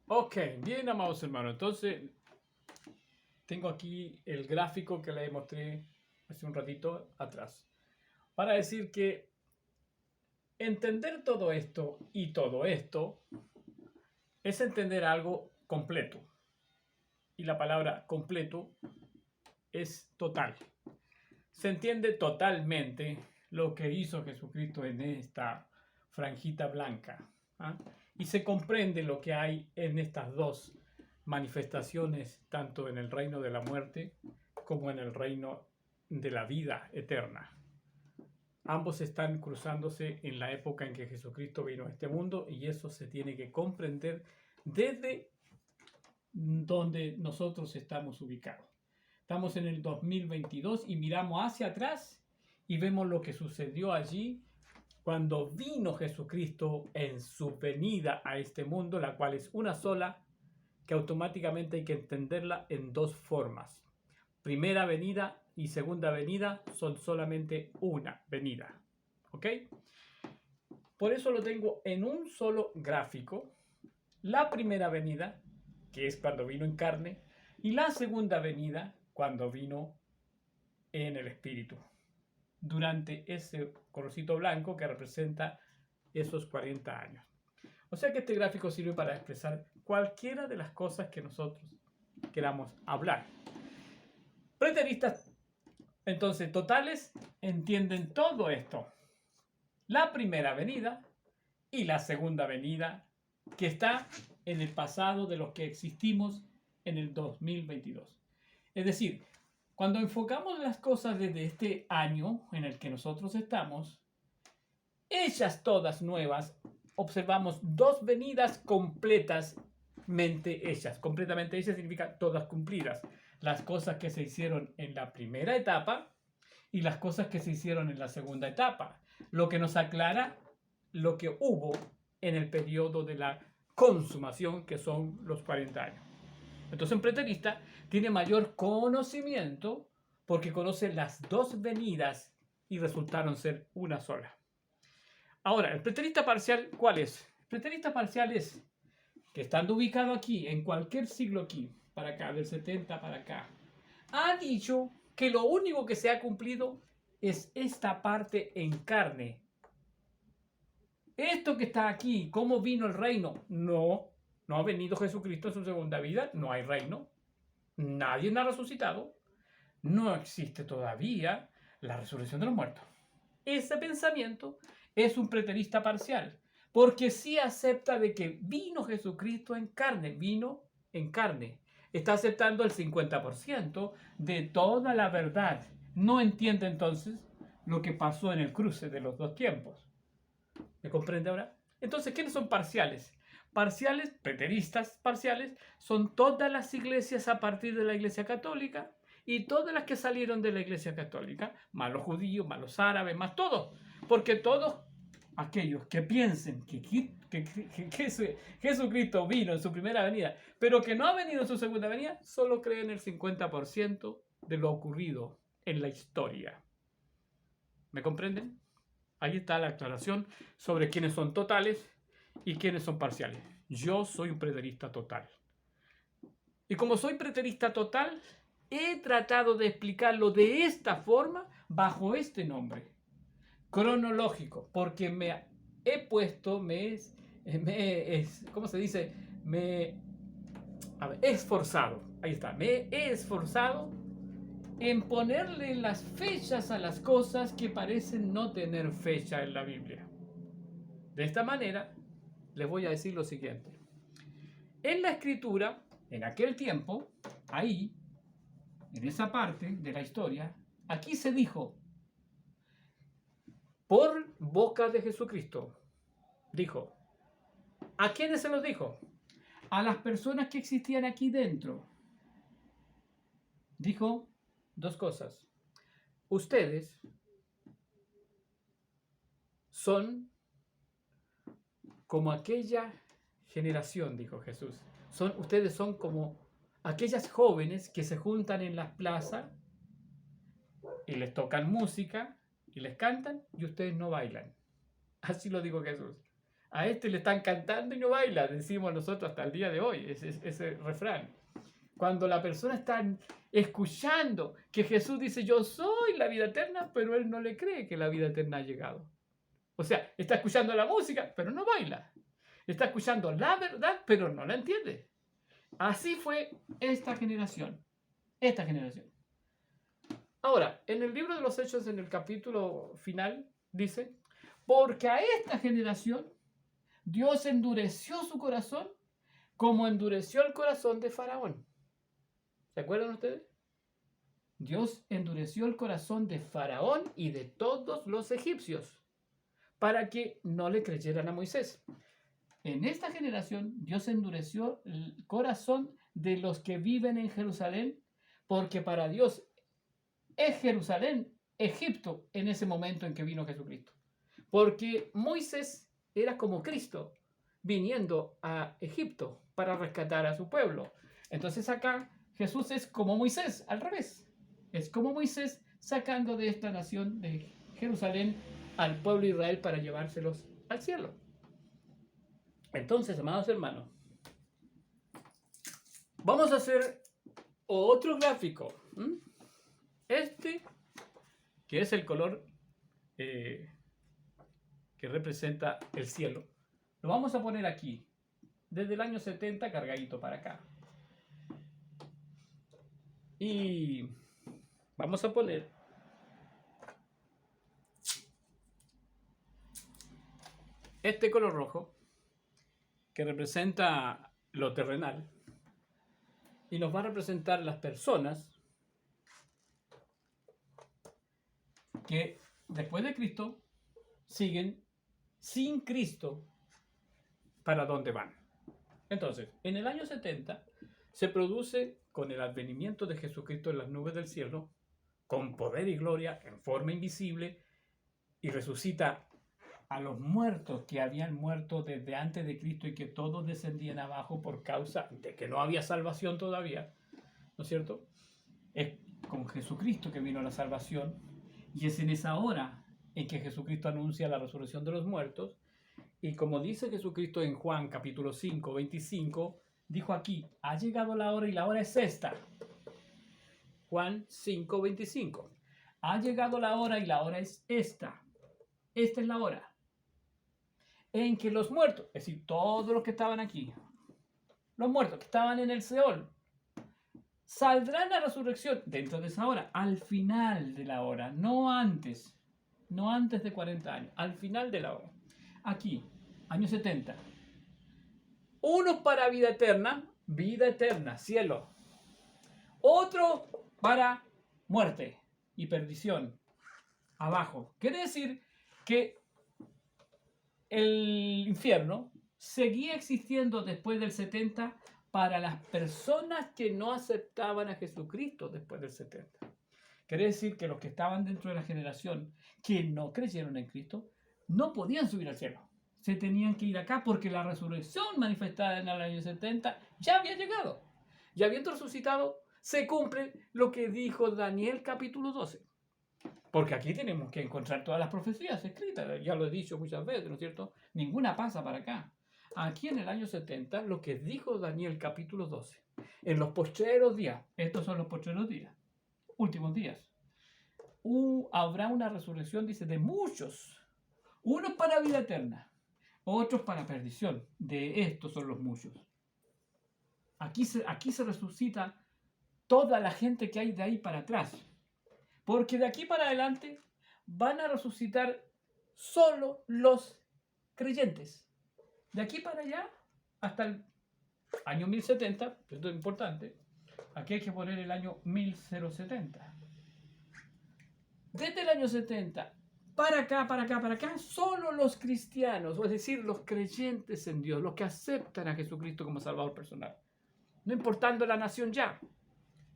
Ok, bien, amados hermanos. Entonces, tengo aquí el gráfico que les mostré hace un ratito atrás. Para decir que entender todo esto y todo esto es entender algo completo. Y la palabra completo es total. Se entiende totalmente lo que hizo Jesucristo en esta franjita blanca. ¿Ah? Y se comprende lo que hay en estas dos manifestaciones, tanto en el reino de la muerte como en el reino de la vida eterna. Ambos están cruzándose en la época en que Jesucristo vino a este mundo y eso se tiene que comprender desde donde nosotros estamos ubicados. Estamos en el 2022 y miramos hacia atrás y vemos lo que sucedió allí cuando vino Jesucristo en su venida a este mundo, la cual es una sola, que automáticamente hay que entenderla en dos formas. Primera venida y segunda venida son solamente una venida. ¿Ok? Por eso lo tengo en un solo gráfico. La primera venida, que es cuando vino en carne, y la segunda venida, cuando vino en el Espíritu, durante ese colorcito blanco que representa esos 40 años. O sea que este gráfico sirve para expresar cualquiera de las cosas que nosotros queramos hablar. Preteristas, entonces, totales, entienden todo esto. La primera venida y la segunda venida, que está en el pasado de los que existimos en el 2022. Es decir, cuando enfocamos las cosas desde este año en el que nosotros estamos, ellas todas nuevas, observamos dos venidas completamente hechas. Completamente hechas significa todas cumplidas. Las cosas que se hicieron en la primera etapa y las cosas que se hicieron en la segunda etapa. Lo que nos aclara lo que hubo en el periodo de la consumación, que son los 40 años. Entonces un preterista tiene mayor conocimiento porque conoce las dos venidas y resultaron ser una sola. Ahora, el preterista parcial, ¿cuál es? El preterista parcial es que estando ubicado aquí, en cualquier siglo aquí, para acá, del 70 para acá, ha dicho que lo único que se ha cumplido es esta parte en carne. Esto que está aquí, ¿cómo vino el reino? No ha venido Jesucristo en su segunda vida, no hay reino, nadie ha resucitado, no existe todavía la resurrección de los muertos. Ese pensamiento es un preterista parcial, porque sí acepta de que vino Jesucristo en carne, vino en carne. Está aceptando el 50% de toda la verdad. No entiende entonces lo que pasó en el cruce de los dos tiempos. ¿Me comprende ahora? Entonces, ¿quiénes son parciales? Parciales, preteristas parciales, son todas las iglesias a partir de la Iglesia Católica y todas las que salieron de la Iglesia Católica, más los judíos, más los árabes, más todos. Porque todos aquellos que piensen que Jesucristo vino en su primera venida, pero que no ha venido en su segunda venida, solo creen el 50% de lo ocurrido en la historia. ¿Me comprenden? Ahí está la aclaración sobre quiénes son totales y quiénes son parciales. Yo soy un preterista total. Y como soy preterista total, he tratado de explicarlo de esta forma bajo este nombre. Cronológico, porque me he puesto, ¿cómo se dice? Me he esforzado, ahí está, me he esforzado en ponerle las fechas a las cosas que parecen no tener fecha en la Biblia. De esta manera, les voy a decir lo siguiente. En la escritura, en aquel tiempo, ahí, en esa parte de la historia, aquí se dijo, por boca de Jesucristo, dijo, ¿a quiénes se los dijo? A las personas que existían aquí dentro. Dijo dos cosas. Ustedes son como aquella generación, dijo Jesús. Ustedes son como aquellas jóvenes que se juntan en las plazas y les tocan música y les cantan y ustedes no bailan. Así lo dijo Jesús. A este le están cantando y no baila, decimos nosotros hasta el día de hoy, ese refrán. Cuando la persona está escuchando que Jesús dice, yo soy la vida eterna, pero él no le cree que la vida eterna ha llegado. O sea, está escuchando la música, pero no baila. Está escuchando la verdad, pero no la entiende. Así fue esta generación. Esta generación. Ahora, en el libro de los Hechos, en el capítulo final, dice, porque a esta generación Dios endureció su corazón como endureció el corazón de Faraón. ¿Se acuerdan ustedes? Dios endureció el corazón de Faraón y de todos los egipcios para que no le creyeran a Moisés. En esta generación, Dios endureció el corazón de los que viven en Jerusalén, porque para Dios es Jerusalén, Egipto, en ese momento en que vino Jesucristo. Porque Moisés era como Cristo, viniendo a Egipto para rescatar a su pueblo. Entonces acá Jesús es como Moisés, al revés. Es como Moisés sacando de esta nación de Jerusalén al pueblo de Israel para llevárselos al cielo. Entonces, amados hermanos, vamos a hacer otro gráfico. Este, que es el color que representa el cielo, lo vamos a poner aquí, desde el año 70 cargadito para acá. Y vamos a poner este color rojo, que representa lo terrenal, y nos va a representar las personas que después de Cristo siguen sin Cristo para dónde van. Entonces, en el año 70 se produce con el advenimiento de Jesucristo en las nubes del cielo, con poder y gloria en forma invisible, y resucita a los muertos que habían muerto desde antes de Cristo y que todos descendían abajo por causa de que no había salvación todavía, ¿no es cierto? Es con Jesucristo que vino la salvación, y es en esa hora en que Jesucristo anuncia la resurrección de los muertos. Y como dice Jesucristo en Juan capítulo 5, 25, dijo aquí, ha llegado la hora y la hora es esta. Juan 5, 25. Ha llegado la hora y la hora es esta. Esta es la hora en que los muertos, es decir, todos los que estaban aquí, los muertos que estaban en el Seol, saldrán a resurrección dentro de esa hora, al final de la hora, no antes de 40 años, al final de la hora. Aquí, año 70. Uno para vida eterna, cielo. Otro para muerte y perdición, abajo. Quiere decir que el infierno seguía existiendo después del 70 para las personas que no aceptaban a Jesucristo después del 70. Quiere decir que los que estaban dentro de la generación que no creyeron en Cristo no podían subir al cielo. Se tenían que ir acá porque la resurrección manifestada en el año 70 ya había llegado. Ya habiendo resucitado, se cumple lo que dijo Daniel capítulo 12. Porque aquí tenemos que encontrar todas las profecías escritas. Ya lo he dicho muchas veces, ¿no es cierto? Ninguna pasa para acá. Aquí en el año 70, lo que dijo Daniel capítulo 12. En los postreros días, estos son los postreros días, últimos días, habrá una resurrección, dice, de muchos. Unos para vida eterna, otros para perdición. De estos son los muchos. Aquí se resucita toda la gente que hay de ahí para atrás. Porque de aquí para adelante van a resucitar solo los creyentes. De aquí para allá, hasta el año 1070, esto es importante, aquí hay que poner el año 1070. Desde el año 70 para acá, solo los cristianos, es decir, los creyentes en Dios, los que aceptan a Jesucristo como Salvador personal. No importando la nación ya,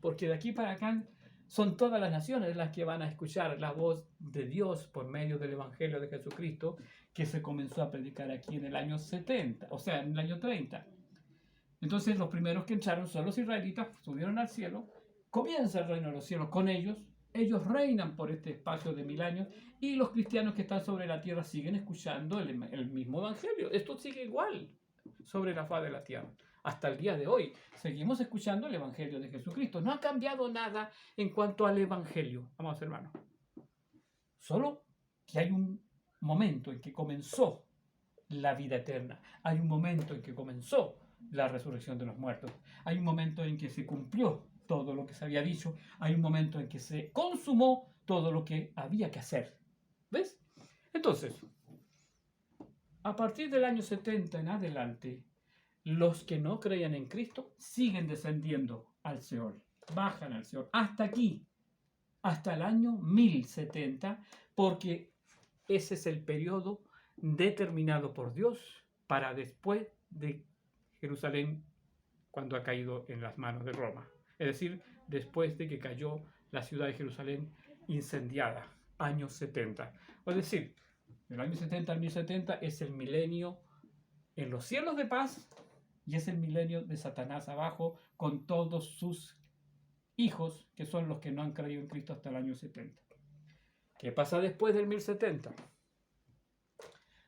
porque de aquí para acá son todas las naciones las que van a escuchar la voz de Dios por medio del Evangelio de Jesucristo que se comenzó a predicar aquí en el año 70, o sea, en el año 30. Entonces los primeros que entraron son los israelitas, subieron al cielo, comienza el reino de los cielos con ellos, ellos reinan por este espacio de 1000 años y los cristianos que están sobre la tierra siguen escuchando el mismo evangelio. Esto sigue igual sobre la faz de la tierra. Hasta el día de hoy seguimos escuchando el evangelio de Jesucristo. No ha cambiado nada en cuanto al evangelio, amados hermanos. Solo que hay un momento en que comenzó la vida eterna. Hay un momento en que comenzó la resurrección de los muertos. Hay un momento en que se cumplió todo lo que se había dicho. Hay un momento en que se consumó todo lo que había que hacer. ¿Ves? Entonces, a partir del año 70 en adelante, los que no creían en Cristo siguen descendiendo al Seol. Bajan al Seol. Hasta aquí. Hasta el año 1070, porque ese es el periodo determinado por Dios para después de Jerusalén, cuando ha caído en las manos de Roma. Es decir, después de que cayó la ciudad de Jerusalén incendiada, año 70. Es decir, del año 70 al 1070 es el milenio en los cielos de paz y es el milenio de Satanás abajo con todos sus hijos, que son los que no han creído en Cristo hasta el año 70. ¿Qué pasa después del 1070?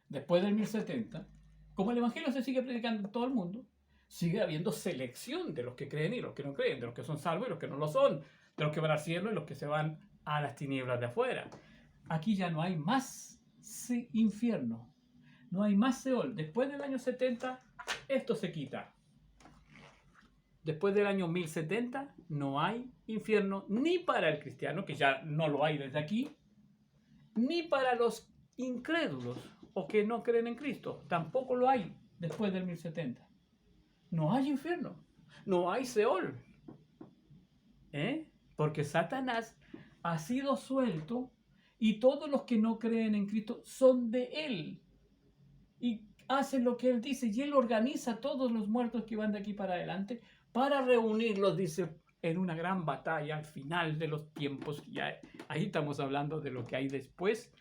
Después del 1070, como el Evangelio se sigue predicando en todo el mundo, sigue habiendo selección de los que creen y los que no creen, de los que son salvos y los que no lo son, de los que van al cielo y los que se van a las tinieblas de afuera. Aquí ya no hay más infierno, no hay más Seol. Después del año 70, esto se quita. Después del año 1070 no hay infierno ni para el cristiano, que ya no lo hay desde aquí, ni para los incrédulos o que no creen en Cristo. Tampoco lo hay después del 1070. No hay infierno, no hay Seol. Porque Satanás ha sido suelto y todos los que no creen en Cristo son de él. Y hacen lo que él dice y él organiza a todos los muertos que van de aquí para adelante para reunirlos, dice, en una gran batalla al final de los tiempos. Ya, ahí estamos hablando de lo que hay después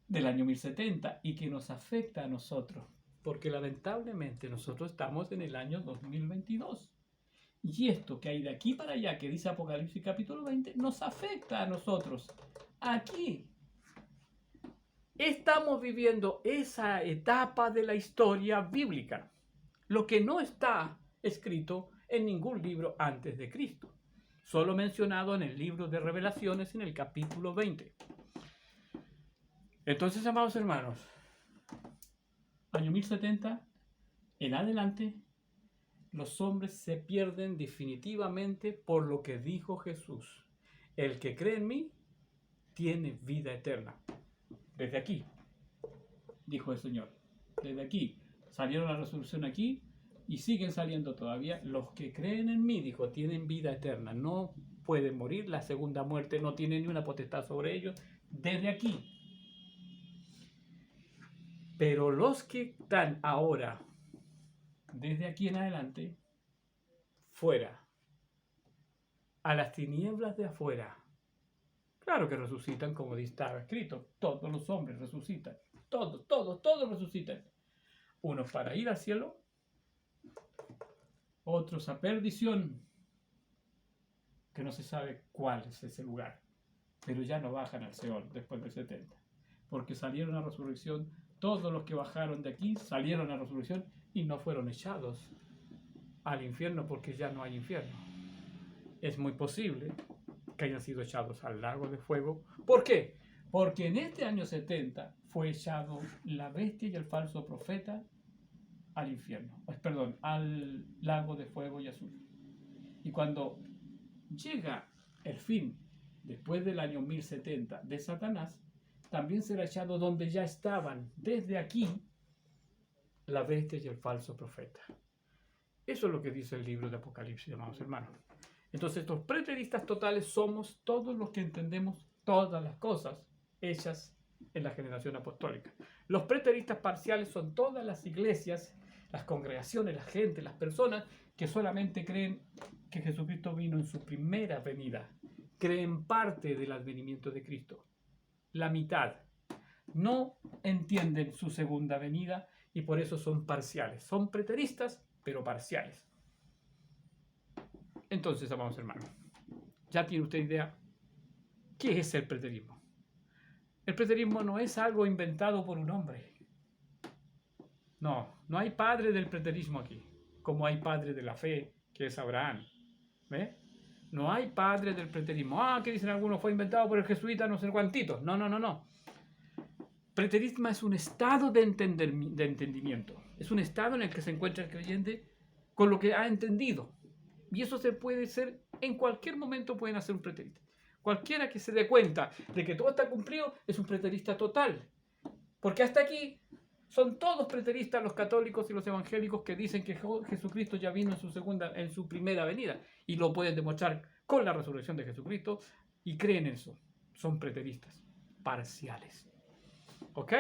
del año 1070 y que nos afecta a nosotros, porque lamentablemente nosotros estamos en el año 2022 y esto que hay de aquí para allá, que dice Apocalipsis capítulo 20, nos afecta a nosotros. Aquí estamos viviendo esa etapa de la historia bíblica, lo que no está escrito en ningún libro antes de Cristo, solo mencionado en el libro de Revelaciones en el capítulo 20. Entonces, amados hermanos, año 1070 en adelante, los hombres se pierden definitivamente por lo que dijo Jesús. El que cree en mí tiene vida eterna. Desde aquí, dijo el Señor. Desde aquí. Salieron la resolución aquí y siguen saliendo todavía. Los que creen en mí, dijo, tienen vida eterna. No pueden morir. La segunda muerte no tiene ni una potestad sobre ellos. Desde aquí. Pero los que están ahora, desde aquí en adelante, fuera, a las tinieblas de afuera, claro que resucitan, como estaba escrito. Todos los hombres resucitan. Todos resucitan. Unos para ir al cielo, otros a perdición, que no se sabe cuál es ese lugar. Pero ya no bajan al Seol después del 70. Porque salieron a resurrección. Todos los que bajaron de aquí salieron a resurrección y no fueron echados al infierno, porque ya no hay infierno. Es muy posible que hayan sido echados al lago de fuego. ¿Por qué? Porque en este año 70 fue echado la bestia y el falso profeta al infierno, perdón, al lago de fuego y azufre. Y cuando llega el fin, después del año 1070 de Satanás, también será echado donde ya estaban desde aquí la bestia y el falso profeta. Eso es lo que dice el libro de Apocalipsis, amados hermanos. Entonces, estos preteristas totales somos todos los que entendemos todas las cosas hechas en la generación apostólica. Los preteristas parciales son todas las iglesias, las congregaciones, la gente, las personas que solamente creen que Jesucristo vino en su primera venida. Creen parte del advenimiento de Cristo. La mitad. No entienden su segunda venida y por eso son parciales. Son preteristas, pero parciales. Entonces, amados hermanos, ya tiene usted idea ¿Qué es el preterismo? El preterismo no es algo inventado por un hombre. No, no hay padre del preterismo aquí, como hay padre de la fe, que es Abraham. ¿Ve? No hay padre del preterismo. Ah, que dicen algunos, fue inventado por el jesuita no sé cuántitos. No, no, no, no. Preterismo es un estado de entendimiento. Es un estado en el que se encuentra el creyente con lo que ha entendido. Y eso se puede ser, en cualquier momento pueden hacer un preterista. Cualquiera que se dé cuenta de que todo está cumplido es un preterista total. Porque hasta aquí son todos preteristas los católicos y los evangélicos que dicen que Jesucristo ya vino en su primera venida. Y lo pueden demostrar con la resurrección de Jesucristo y creen en eso. Son preteristas parciales. ¿Ok?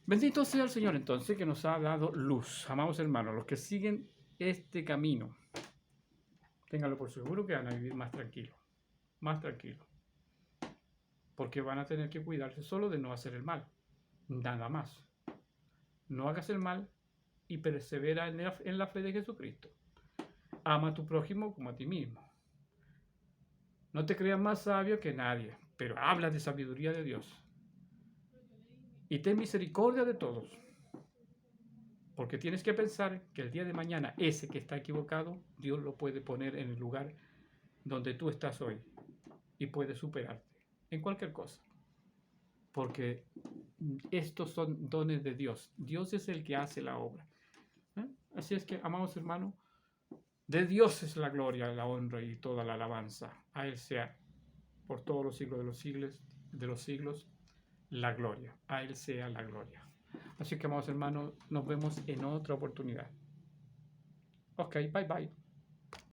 Bendito sea el Señor entonces que nos ha dado luz. Amados hermanos, los que siguen este camino, ténganlo por seguro que van a vivir más tranquilos. Más tranquilos. Porque van a tener que cuidarse solo de no hacer el mal. Nada más. No hagas el mal y persevera en la fe de Jesucristo. Ama a tu prójimo como a ti mismo. No te creas más sabio que nadie, pero habla de sabiduría de Dios. Y ten misericordia de todos. Porque tienes que pensar que el día de mañana ese que está equivocado, Dios lo puede poner en el lugar donde tú estás hoy y puede superarte en cualquier cosa. Porque estos son dones de Dios. Dios es el que hace la obra. Así es que, amados hermanos, de Dios es la gloria, la honra y toda la alabanza. A Él sea por todos los siglos de los siglos, la gloria. A Él sea la gloria. Así que, amados hermanos, nos vemos en otra oportunidad. Ok, bye bye.